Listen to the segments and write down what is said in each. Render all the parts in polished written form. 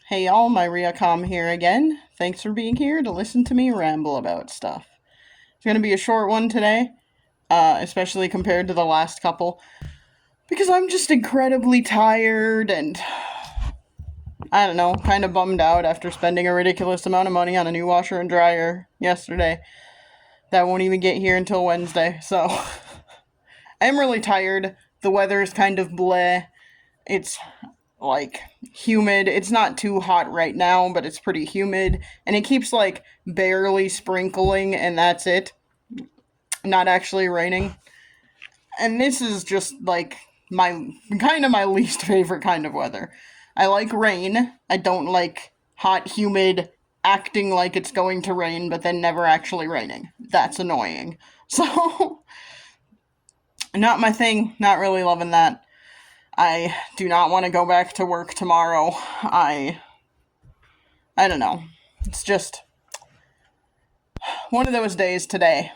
Hey y'all, Myria Com here again. Thanks for being here to listen to me ramble about stuff. It's going to be a short one today, especially compared to the last couple, because I'm just incredibly tired and, I don't know, kind of bummed out after spending a ridiculous amount of money on a new washer and dryer yesterday. That won't even get here until Wednesday, so I'm really tired. The weather is kind of bleh. It's like humid. It's not too hot right now, but it's pretty humid, and it keeps like barely sprinkling, and that's it. Not actually raining. And this is just like my least favorite kind of weather. I like rain. I don't like hot, humid, acting like it's going to rain, but then never actually raining. That's annoying. So, not my thing. Not really loving that. I do not want to go back to work tomorrow. I don't know. It's just one of those days today.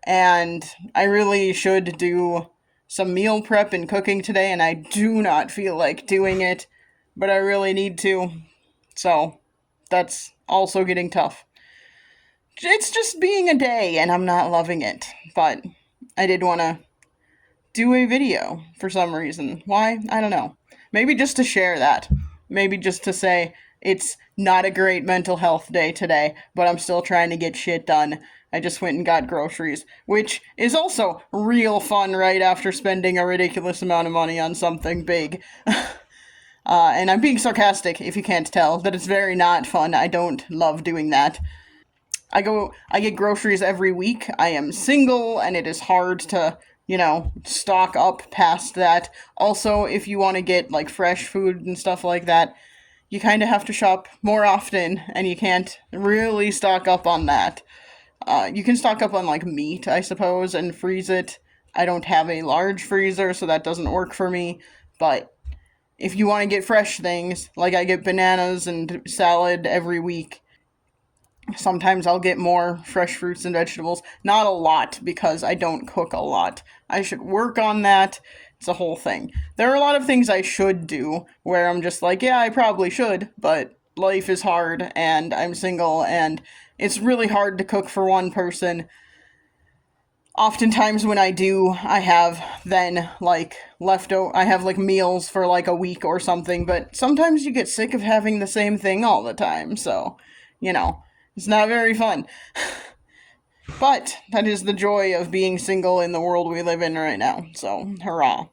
And I really should do some meal prep and cooking today, and I do not feel like doing it, but I really need to. So, that's also getting tough. It's just being a day, and I'm not loving it. But I did want to do a video for some reason. Why? I don't know. Maybe just to share that. Maybe just to say it's not a great mental health day today, but I'm still trying to get shit done. I just went and got groceries, which is also real fun right after spending a ridiculous amount of money on something big. And I'm being sarcastic, if you can't tell, that it's very not fun. I don't love doing that. I get groceries every week. I am single, and it is hard to stock up past that. Also, if you want to get, like, fresh food and stuff like that, you kind of have to shop more often, and you can't really stock up on that. You can stock up on, like, meat, I suppose, and freeze it. I don't have a large freezer, so that doesn't work for me, but if you want to get fresh things, like I get bananas and salad every week, sometimes I'll get more fresh fruits and vegetables. Not a lot, because I don't cook a lot. I should work on that. It's a whole thing. There are a lot of things I should do where I'm just like, yeah, I probably should, but life is hard, and I'm single, and it's really hard to cook for one person. Oftentimes when I do, I have then, like, I have, like, meals for, like, a week or something, but sometimes you get sick of having the same thing all the time, so, it's not very fun. But that is the joy of being single in the world we live in right now, so hurrah.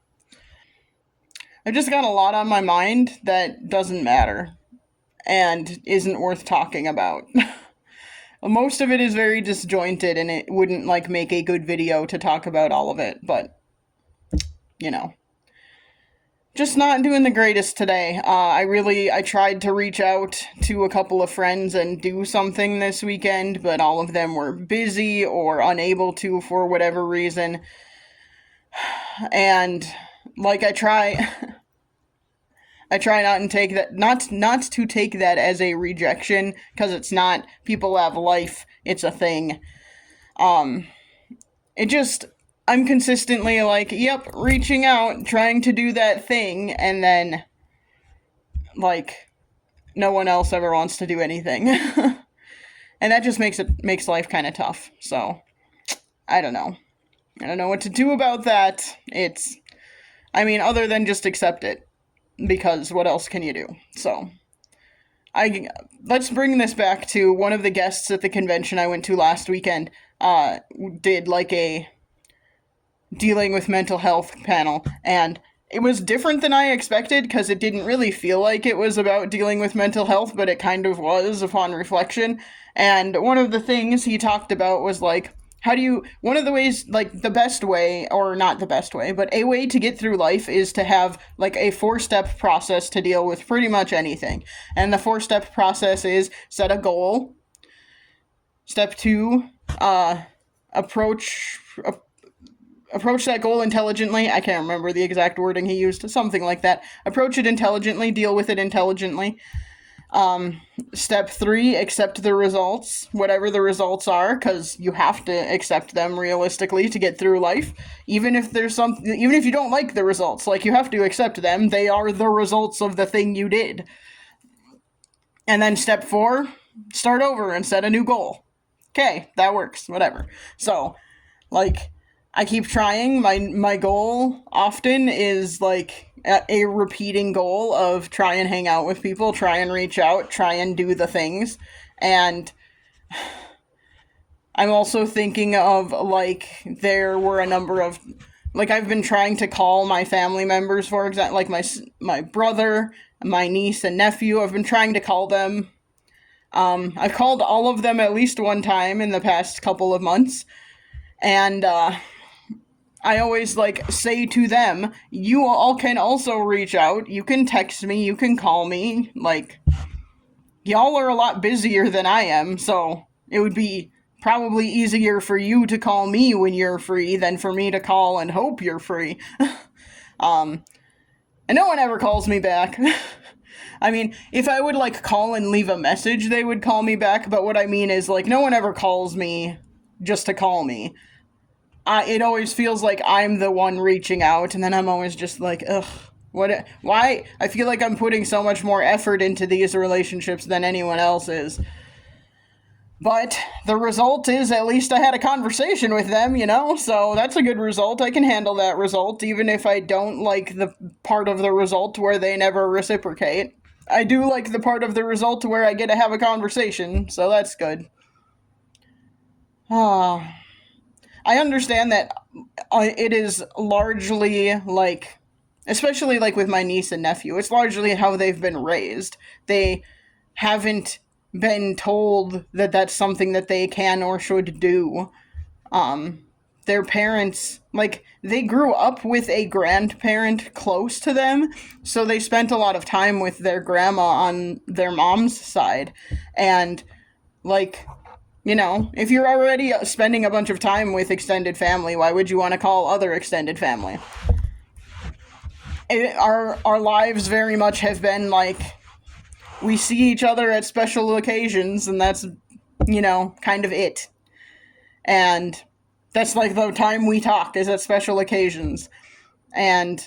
I've just got a lot on my mind that doesn't matter and isn't worth talking about. Most of it is very disjointed, and it wouldn't, like, make a good video to talk about all of it, but, just not doing the greatest today. I tried to reach out to a couple of friends and do something this weekend, but all of them were busy or unable to for whatever reason. And, like, I try not to take that as a rejection, because it's not. People have life. It's a thing. I'm consistently like, yep, reaching out, trying to do that thing, and then, like, no one else ever wants to do anything. And that just makes life kind of tough. So, I don't know. I don't know what to do about that. Other than just accept it. Because what else can you do? So, let's bring this back to one of the guests at the convention I went to last weekend. Did, like, a dealing with mental health panel, and it was different than I expected, because it didn't really feel like it was about dealing with mental health, but it kind of was upon reflection. And one of the things he talked about was, like, one of the ways, like, the best way, or not the best way, but a way to get through life is to have, like, a 4-step process to deal with pretty much anything. And the 4-step process is set a goal. Step 2, approach that goal intelligently. I can't remember the exact wording he used. Something like that. Approach it intelligently. Deal with it intelligently. Step 3, accept the results, whatever the results are, because you have to accept them realistically to get through life. Even if you don't like the results, like, you have to accept them. They are the results of the thing you did. And then step 4, start over and set a new goal. Okay, that works, whatever. So, like, I keep trying. My goal often is like a repeating goal of try and hang out with people, try and reach out, try and do the things. And I'm also thinking of like there were a number of like I've been trying to call my family members, for example, like my brother, my niece and nephew. I've been trying to call them. I've called all of them at least one time in the past couple of months, and I always like say to them, you all can also reach out. You can text me, you can call me. Like, y'all are a lot busier than I am, so it would be probably easier for you to call me when you're free than for me to call and hope you're free. And no one ever calls me back. I mean, if I would like call and leave a message, they would call me back, but what I mean is like no one ever calls me just to call me. It always feels like I'm the one reaching out, and then I'm always just like, ugh, what? Why? I feel like I'm putting so much more effort into these relationships than anyone else is. But the result is at least I had a conversation with them, you know? So that's a good result. I can handle that result, even if I don't like the part of the result where they never reciprocate. I do like the part of the result where I get to have a conversation, so that's good. Ah. I understand that it is largely like, especially like with my niece and nephew, it's largely how they've been raised. They haven't been told that that's something that they can or should do. Their parents, like, they grew up with a grandparent close to them, so they spent a lot of time with their grandma on their mom's side. And, like, you know, if you're already spending a bunch of time with extended family, why would you want to call other extended family? Our lives very much have been like we see each other at special occasions, and that's, you know, kind of it. And that's like the time we talk is at special occasions. And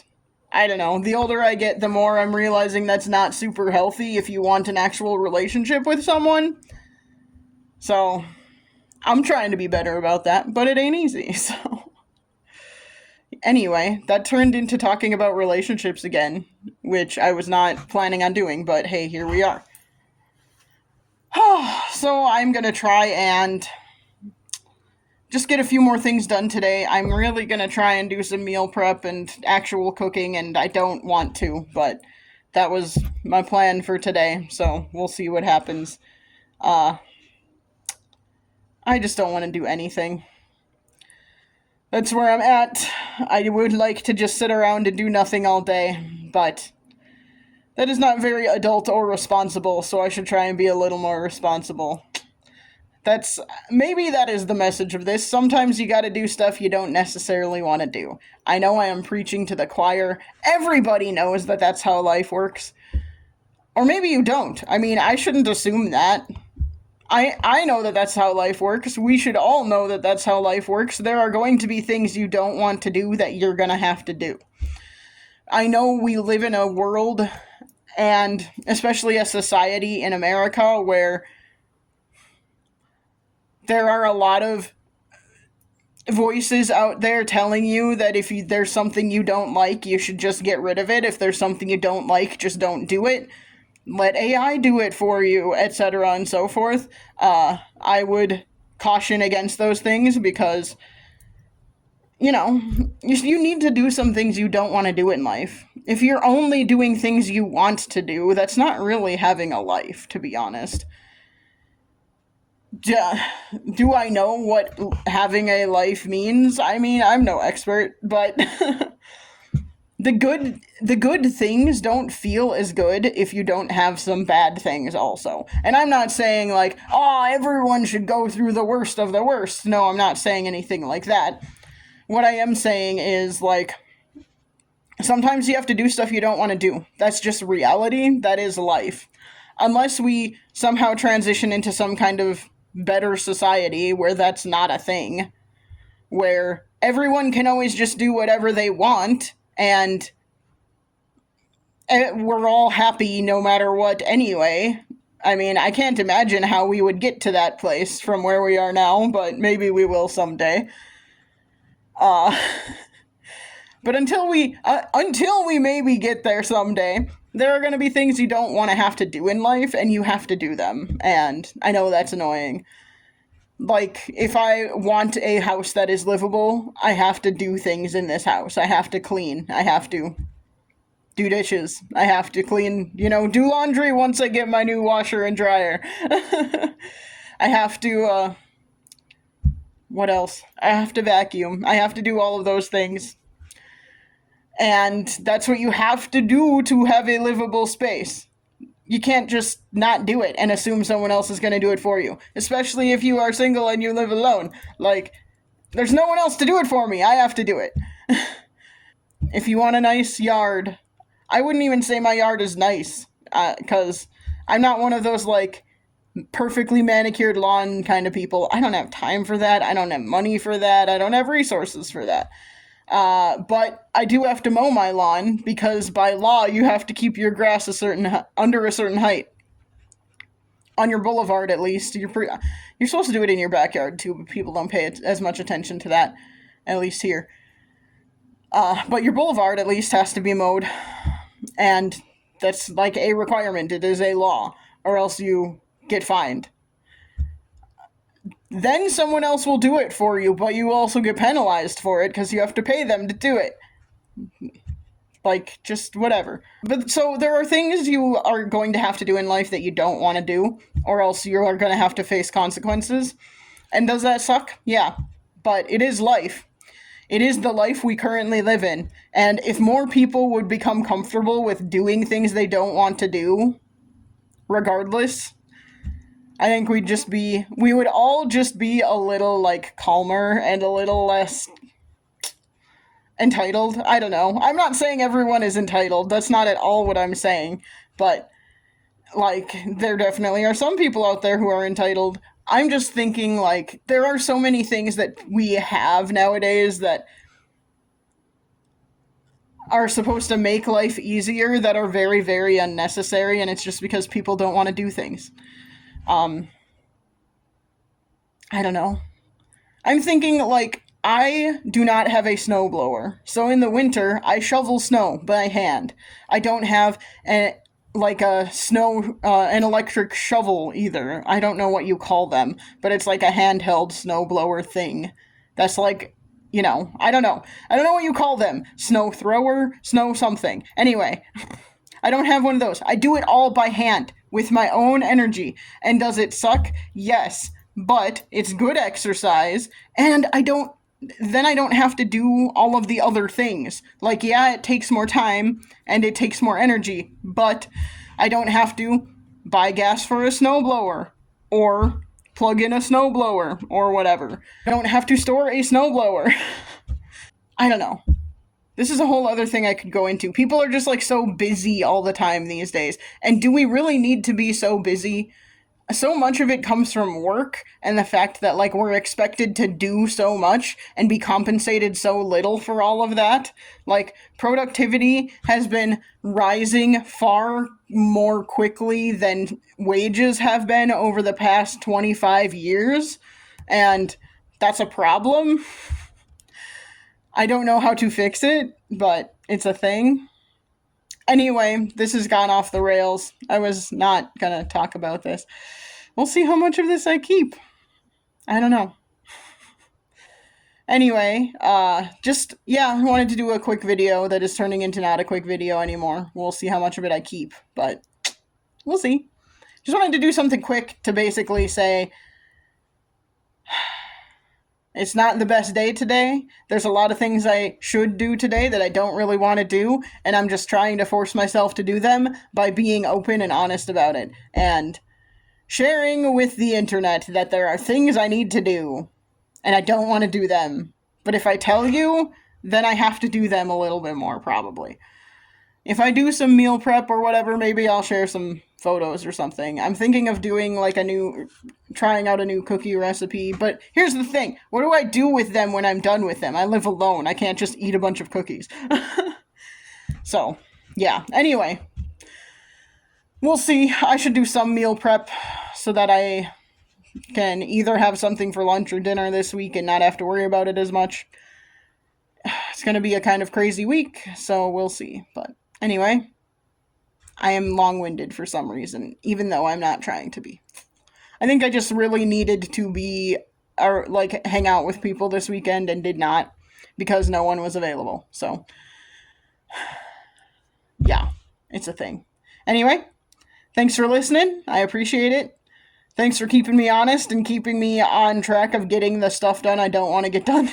I don't know, the older I get, the more I'm realizing that's not super healthy if you want an actual relationship with someone. So I'm trying to be better about that, but it ain't easy, so. Anyway, that turned into talking about relationships again, which I was not planning on doing, but hey, here we are. So I'm gonna try and just get a few more things done today. I'm really gonna try and do some meal prep and actual cooking, and I don't want to, but that was my plan for today, so we'll see what happens. I just don't want to do anything. That's where I'm at. I would like to just sit around and do nothing all day, but that is not very adult or responsible, so I should try and be a little more responsible. That's maybe that is the message of this. Sometimes you gotta do stuff you don't necessarily want to do. I know I am preaching to the choir. Everybody knows that that's how life works. Or maybe you don't. I mean, I shouldn't assume that. I know that that's how life works. We should all know that that's how life works. There are going to be things you don't want to do that you're going to have to do. I know we live in a world, and especially a society in America, where there are a lot of voices out there telling you that if there's something you don't like, you should just get rid of it. If there's something you don't like, just don't do it. Let AI do it for you, etc. and so forth. I would caution against those things because, you know, you need to do some things you don't want to do in life. If you're only doing things you want to do, that's not really having a life, to be honest. Do I know what having a life means? I mean, I'm no expert, but the good things don't feel as good if you don't have some bad things also. And I'm not saying like, oh, everyone should go through the worst of the worst. No, I'm not saying anything like that. What I am saying is like sometimes you have to do stuff you don't want to do. That's just reality. That is life. Unless we somehow transition into some kind of better society where that's not a thing, where everyone can always just do whatever they want and we're all happy no matter what anyway. I mean, I can't imagine how we would get to that place from where we are now, but maybe we will someday. Uh, but until we maybe get there someday, there are going to be things you don't want to have to do in life, and you have to do them. And I know that's annoying. Like, if I want a house that is livable, I have to do things in this house. I have to clean. I have to do dishes. I have to clean, do laundry once I get my new washer and dryer. I have to, what else? I have to vacuum. I have to do all of those things. And that's what you have to do to have a livable space. You can't just not do it and assume someone else is going to do it for you. Especially if you are single and you live alone. Like, there's no one else to do it for me. I have to do it. If you want a nice yard, I wouldn't even say my yard is nice. Because I'm not one of those, like, perfectly manicured lawn kind of people. I don't have time for that. I don't have money for that. I don't have resources for that. But I do have to mow my lawn because by law you have to keep your grass under a certain height. On your boulevard, at least. You're supposed to do it in your backyard too, but people don't pay as much attention to that, at least here. But your boulevard at least has to be mowed, and that's like a requirement. It is a law, or else you get fined. Then someone else will do it for you, but you also get penalized for it because you have to pay them to do it. Like, just whatever. But so there are things you are going to have to do in life that you don't want to do, or else you are going to have to face consequences. And does that suck? Yeah. But it is life. It is the life we currently live in. And if more people would become comfortable with doing things they don't want to do, regardless, I think we would all just be a little, like, calmer and a little less entitled. I don't know. I'm not saying everyone is entitled. That's not at all what I'm saying. But, like, there definitely are some people out there who are entitled. I'm just thinking, like, there are so many things that we have nowadays that are supposed to make life easier that are very, very unnecessary, and it's just because people don't want to do things. I don't know. I'm thinking, like, I do not have a snowblower. So in the winter, I shovel snow by hand. I don't have an electric shovel either. I don't know what you call them, but it's like a handheld snowblower thing. That's like, I don't know. I don't know what you call them. Snow thrower? Snow something. Anyway, I don't have one of those. I do it all by hand with my own energy. And does it suck? Yes. But it's good exercise, and I don't have to do all of the other things. Like, yeah, it takes more time, and it takes more energy, but I don't have to buy gas for a snowblower, or plug in a snowblower, or whatever. I don't have to store a snowblower. I don't know. This is a whole other thing I could go into. People are just, like, so busy all the time these days. And do we really need to be so busy? So much of it comes from work and the fact that, like, we're expected to do so much and be compensated so little for all of that. Like, productivity has been rising far more quickly than wages have been over the past 25 years, and that's a problem. I don't know how to fix it, but it's a thing. Anyway, this has gone off the rails. I was not gonna talk about this. We'll see how much of this I keep. I don't know. Anyway, I wanted to do a quick video that is turning into not a quick video anymore. We'll see how much of it I keep, but we'll see. Just wanted to do something quick to basically say, it's not the best day today. There's a lot of things I should do today that I don't really want to do, and I'm just trying to force myself to do them by being open and honest about it, and sharing with the internet that there are things I need to do, and I don't want to do them. But if I tell you, then I have to do them a little bit more, probably. If I do some meal prep or whatever, maybe I'll share some photos or something. I'm thinking of doing, like, trying out a new cookie recipe, but here's the thing. What do I do with them when I'm done with them? I live alone. I can't just eat a bunch of cookies. So, yeah. Anyway. we'll see. I should do some meal prep so that I can either have something for lunch or dinner this week and not have to worry about it as much. It's going to be a kind of crazy week, so we'll see. But anyway, I am long winded for some reason, even though I'm not trying to be. I think I just really needed to be, or like, hang out with people this weekend and did not because no one was available. So, yeah, it's a thing. Anyway, thanks for listening. I appreciate it. Thanks for keeping me honest and keeping me on track of getting the stuff done I don't want to get done.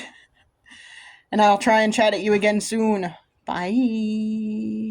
And I'll try and chat at you again soon. Bye.